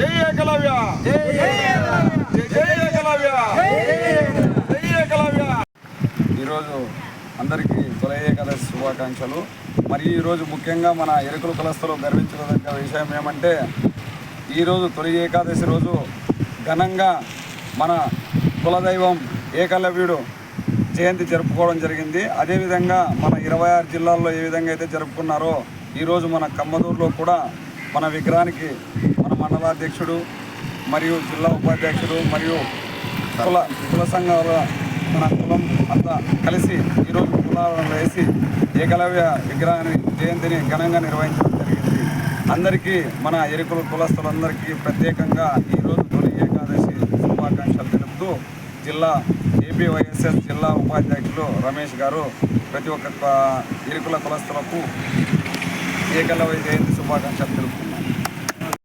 జై ఏకలవ్య, జై ఏకలవ్య, జై ఏకలవ్య. ఈరోజు అందరికీ తొలి ఏకాదశి శుభాకాంక్షలు. మరి ఈరోజు ముఖ్యంగా మన ఎరుకుల కులస్తులు గర్వించదగ్గ విషయం ఏమంటే, ఈరోజు తొలి ఏకాదశి రోజు ఘనంగా మన కులదైవం ఏకలవ్యుడు జయంతి జరుపుకోవడం జరిగింది. అదేవిధంగా మన 26 జిల్లాల్లో ఏ విధంగా అయితే జరుపుకున్నారో ఈరోజు మన కమ్మదూరులో కూడా మన విగ్రహానికి మన మండలాధ్యక్షుడు మరియు జిల్లా ఉపాధ్యక్షుడు మరియు కుల సంఘాల మన కులం అంతా కలిసి ఈరోజు కులాలను వేసి ఏకలవ్య విగ్రహాన్ని జయంతిని ఘనంగా నిర్వహించడం జరిగింది. అందరికీ మన ఎరుకుల కులస్తులందరికీ ప్రత్యేకంగా ఈరోజు తొలి ఏకాదశి శుభాకాంక్షలు తెలుపుతూ జిల్లా ఏపీవైఎస్ఎస్ జిల్లా ఉపాధ్యక్షులు రమేష్ గారు ప్రతి ఒక్క ఎరుకుల కులస్తులకు ఏకలవ్య జయంతి శుభాకాంక్షలు తెలుపుతున్నారు.